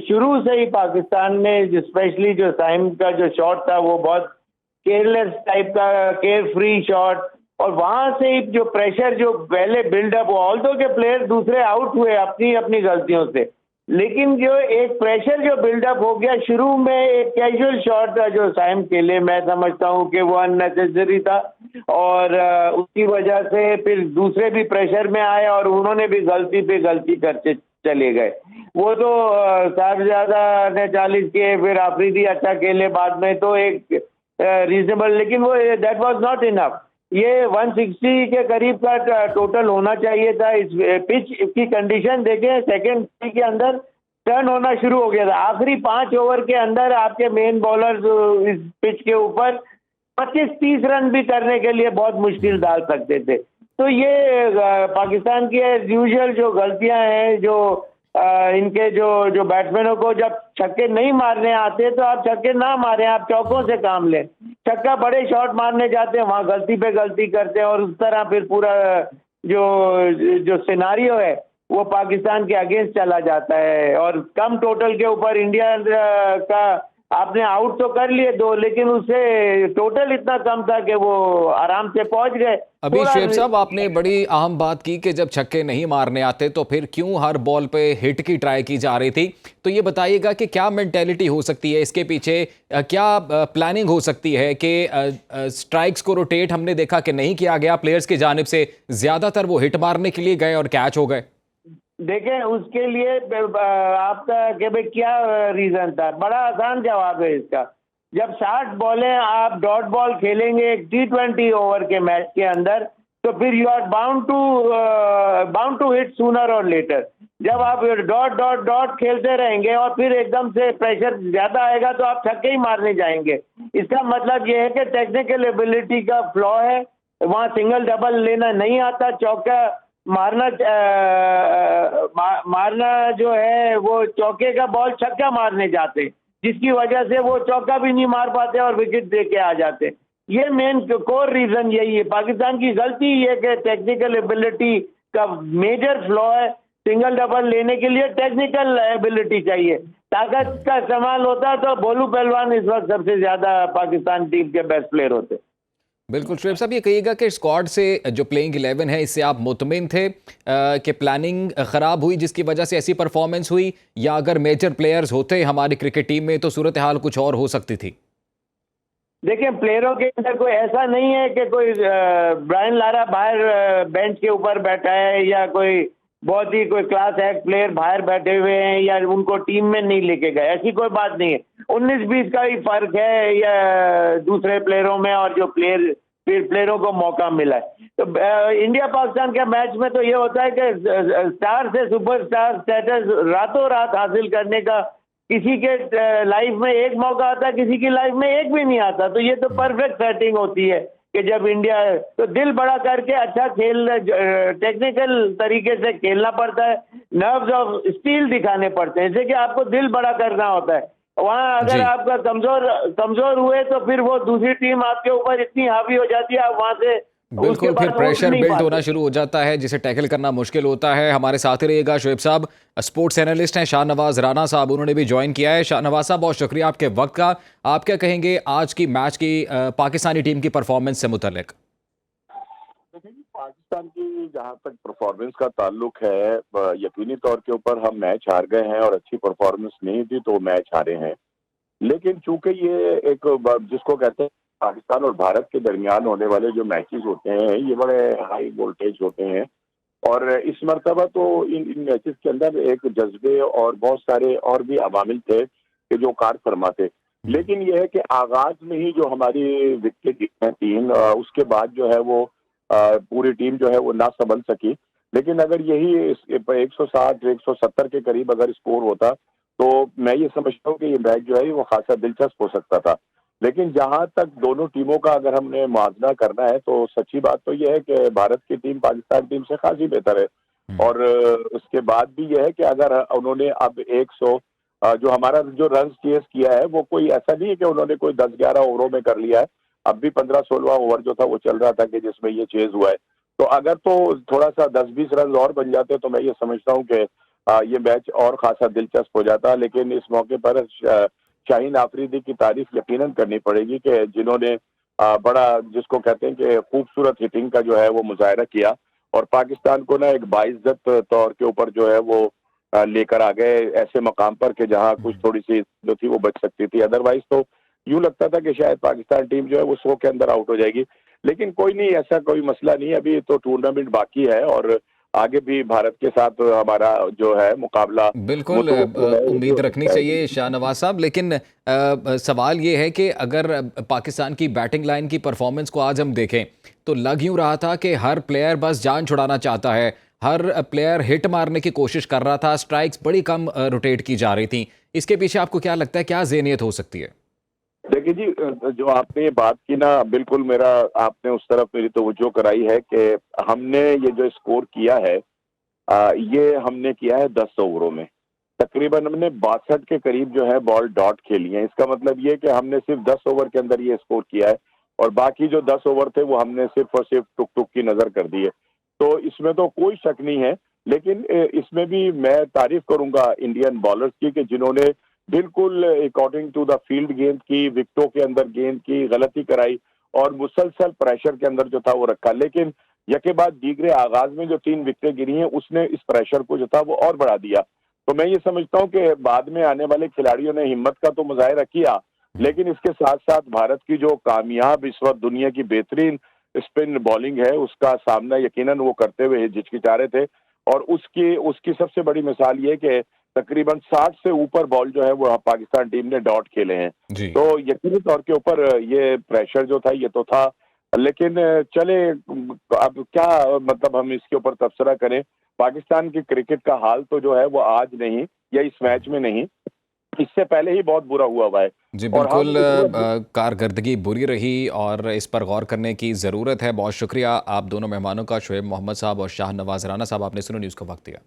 शुरू से ही पाकिस्तान ने स्पेशली जो साइम का जो शॉट था वो बहुत केयरलेस टाइप का, केयर फ्री शॉट, और वहां से ही जो प्रेशर जो पहले बिल्डअप हुआ, ऑल्दो के प्लेयर दूसरे आउट हुए अपनी अपनी गलतियों से, लेकिन जो एक प्रेशर जो बिल्डअप हो गया शुरू में, एक कैजुअल शॉट था जो साइम के लिए, मैं समझता हूं कि वो अननेसेसरी था, और उसकी वजह से फिर दूसरे भी प्रेशर में आए और उन्होंने भी गलती पे गलती करते चले गए। वो तो साहबजादा ने 40 किए, फिर आफरीदी अच्छा खेले बाद में, तो एक रीजनेबल, लेकिन वो दैट वाज नॉट इनफ। ये 160 के करीब का टोटल होना चाहिए था। इस पिच की कंडीशन देखें, सेकेंड के अंदर टर्न होना शुरू हो गया था। आखिरी 5 ओवर के अंदर आपके मेन बॉलर इस पिच के ऊपर 25-30 रन भी करने के लिए बहुत मुश्किल डाल सकते थे। तो ये पाकिस्तान की एज यूजुअल जो गलतियां हैं, जो इनके जो बैट्समैनों को जब छक्के नहीं मारने आते तो आप छक्के ना मारें, आप चौकों से काम लें। छक्का बड़े शॉट मारने जाते हैं, वहां गलती पे गलती करते हैं, और उस तरह फिर पूरा जो जो सिनारियो है वो पाकिस्तान के अगेंस्ट चला जाता है। और कम टोटल के ऊपर इंडिया का आपने आउट तो कर लिए 2, लेकिन उससे टोटल इतना कम था कि वो आराम से पहुंच गए। अभी शुएब साहब, आपने बड़ी अहम बात की कि जब छक्के नहीं मारने आते तो फिर क्यों हर बॉल पे हिट की ट्राई की जा रही थी। तो ये बताइएगा कि क्या मेंटेलिटी हो सकती है इसके पीछे, क्या प्लानिंग हो सकती है कि स्ट्राइक्स को रोटेट हमने देखा कि नहीं किया गया प्लेयर्स की जानिब से, ज्यादातर वो हिट मारने के लिए गए और कैच हो गए। देखें, उसके लिए आपका कि भाई क्या रीजन था, बड़ा आसान जवाब है इसका। जब 60 बॉलें आप डॉट बॉल खेलेंगे एक T20 ओवर के मैच के अंदर, तो फिर you are bound to hit sooner और लेटर। जब आप डॉट डॉट डॉट खेलते रहेंगे और फिर एकदम से प्रेशर ज्यादा आएगा तो आप छक्के ही मारने जाएंगे। इसका मतलब यह है कि टेक्निकल एबिलिटी का फ्लॉ है, वहां सिंगल डबल लेना नहीं आता, चौका मारना जो है वो चौके का बॉल छक्का मारने जाते, जिसकी वजह से वो चौका भी नहीं मार पाते और विकेट दे के आ जाते। ये मेन कोर रीजन यही है। पाकिस्तान की गलती ये कि टेक्निकल एबिलिटी का मेजर फ्लॉ है। सिंगल डबल लेने के लिए टेक्निकल एबिलिटी चाहिए। ताकत का इस्तेमाल होता तो बोलू पहलवान इस वक्त सबसे ज्यादा पाकिस्तान टीम के बेस्ट प्लेयर होते। बिल्कुल शुएब साहब, ये कहिएगा कि स्क्वाड से जो प्लेइंग 11 है इससे आप मुतमिन थे कि प्लानिंग ख़राब हुई जिसकी वजह से ऐसी परफॉर्मेंस हुई, या अगर मेजर प्लेयर्स होते हमारी क्रिकेट टीम में तो सूरत हाल कुछ और हो सकती थी? देखिए, प्लेयरों के अंदर कोई ऐसा नहीं है कि कोई ब्रायन लारा बाहर बेंच के ऊपर बैठा है, या कोई बहुत ही कोई क्लास एक्ट प्लेयर बाहर बैठे हुए हैं, या उनको टीम में नहीं लेके गए, ऐसी कोई बात नहीं है। 19-20 का ही फर्क है या दूसरे प्लेयरों में, और जो प्लेयरों को मौका मिला है। तो इंडिया पाकिस्तान के मैच में तो ये होता है कि स्टार से सुपरस्टार स्टेटस रातों रात हासिल करने का किसी के लाइफ में एक मौका आता है, किसी की लाइफ में एक भी नहीं आता। तो ये तो परफेक्ट सेटिंग होती है कि जब इंडिया तो दिल बड़ा करके अच्छा खेल, टेक्निकल तरीके से खेलना पड़ता है, नर्व्स ऑफ स्टील दिखाने पड़ते हैं, जैसे कि आपको दिल बड़ा करना होता है। वहां अगर आपका कमजोर हुए तो फिर वो दूसरी टीम आपके ऊपर इतनी हावी हो जाती है, आप वहां से बिल्कुल फिर प्रेशर बिल्ड होना शुरू हो जाता है जिसे टैकल करना मुश्किल होता है। हमारे साथ ही रहिएगा शुएब साहब, स्पोर्ट्स एनालिस्ट हैं शाहनवाज राणा साहब, उन्होंने भी ज्वाइन किया है। शाहनवाज साहब, बहुत शुक्रिया आपके वक्त का। आप क्या कहेंगे आज की मैच की पाकिस्तानी टीम की परफॉर्मेंस से मुतल्लिक? पाकिस्तान की जहां तक परफॉर्मेंस का ताल्लुक है, यकीनी तौर के ऊपर हम मैच हार गए हैं और अच्छी परफॉर्मेंस नहीं थी तो मैच हारे हैं। लेकिन चूंकि ये एक जिसको कहते हैं पाकिस्तान और भारत के दरमियान होने वाले जो मैचेस होते हैं ये बड़े हाई वोल्टेज होते हैं, और इस मरतबा तो इन मैचेस के अंदर एक जज्बे और बहुत सारे और भी अवामिल थे कि जो कार फरमाते। लेकिन यह है कि आगाज में ही जो हमारी विकेट है 3, उसके बाद जो है वो पूरी टीम जो है वो ना संभल सकी। लेकिन अगर यही 160-170 के करीब अगर स्कोर होता तो मैं ये समझता हूँ कि ये मैच जो है वो खासा दिलचस्प हो सकता था। लेकिन जहां तक दोनों टीमों का अगर हमने मुआवजा करना है तो सच्ची बात तो यह है कि भारत की टीम पाकिस्तान टीम से खासी बेहतर है। और उसके बाद भी यह है कि अगर उन्होंने अब 100 जो हमारा जो रन चेस किया है वो कोई ऐसा नहीं है कि उन्होंने कोई 10-11 ओवरों में कर लिया है। अब भी 15-16 ओवर जो था वो चल रहा था कि जिसमें ये चेज हुआ है। तो अगर तो थोड़ा सा 10-20 रन और बन जाते तो मैं ये समझता हूँ कि ये मैच और खासा दिलचस्प हो जाता। लेकिन इस मौके पर शाहीन आफरीदी की तारीफ यकीनन करनी पड़ेगी कि जिन्होंने बड़ा जिसको कहते हैं कि खूबसूरत हिटिंग का जो है वो मुजाहरा किया और पाकिस्तान को ना एक बाइज्जत तौर के ऊपर जो है वो लेकर आ गए ऐसे मकाम पर कि जहां कुछ थोड़ी सी जो थी वो बच सकती थी। अदरवाइज तो यूं लगता था कि शायद पाकिस्तान टीम जो है वो 100 के अंदर आउट हो जाएगी। लेकिन कोई नहीं, ऐसा कोई मसला नहीं, अभी तो टूर्नामेंट बाकी है और आगे भी भारत के साथ हमारा जो है मुकाबला बिल्कुल मुतवक्किल है। उम्मीद रखनी चाहिए शाहनवाज साहब, लेकिन सवाल ये है कि अगर पाकिस्तान की बैटिंग लाइन की परफॉर्मेंस को आज हम देखें तो लग यूं रहा था कि हर प्लेयर बस जान छुड़ाना चाहता है, हर प्लेयर हिट मारने की कोशिश कर रहा था, स्ट्राइक्स बड़ी कम रोटेट की जा रही थी। इसके पीछे आपको क्या लगता है, क्या ज़हनियत हो सकती है? देखिए जी, जो आपने ये बात की ना, बिल्कुल मेरा आपने उस तरफ मेरी तवज्जो कराई है कि हमने ये जो स्कोर किया है ये हमने किया है 10 ओवरों में। तकरीबन हमने 62 के करीब जो है बॉल डॉट खेली है। इसका मतलब ये कि हमने सिर्फ 10 ओवर के अंदर ये स्कोर किया है और बाकी जो 10 ओवर थे वो हमने सिर्फ और सिर्फ टुक टुक की नजर कर दी है। तो इसमें तो कोई शक नहीं है। लेकिन इसमें भी मैं तारीफ करूंगा इंडियन बॉलर्स की कि जिन्होंने बिल्कुल अकॉर्डिंग टू द फील्ड गेंद की, विकेटों के अंदर गेंद की, गलती कराई और मुसलसल प्रेशर के अंदर जो था वो रखा। लेकिन यके बाद दीगरे आगाज में जो 3 विकेटें गिरी हैं उसने इस प्रेशर को जो था वो और बढ़ा दिया। तो मैं ये समझता हूँ कि बाद में आने वाले खिलाड़ियों ने हिम्मत का तो मुजाहिरा किया, लेकिन इसके साथ साथ भारत की जो कामयाब इस वक्त दुनिया की बेहतरीन स्पिन बॉलिंग है उसका सामना यकीनन वो करते हुए हिचकिचा रहे थे। और उसकी उसकी सबसे बड़ी मिसाल ये कि तकरीबन 60 से ऊपर बॉल जो है वो पाकिस्तान टीम ने डॉट खेले हैं। जी। तो यकीनी तौर के ऊपर ये प्रेशर जो था ये तो था। लेकिन चले, अब क्या मतलब हम इसके ऊपर तबसरा करें। पाकिस्तान की क्रिकेट का हाल तो जो है वो आज नहीं या इस मैच में नहीं, इससे पहले ही बहुत बुरा हुआ है। जी और हम बिल्कुल, इसमें कारकर्दगी बुरी रही और इस पर गौर करने की ज़रूरत है। बहुत शुक्रिया आप दोनों मेहमानों का, शुएब मोहम्मद साहब और शाहनवाज राना साहब, आपने सुनो न्यूज़ को वक्त दिया।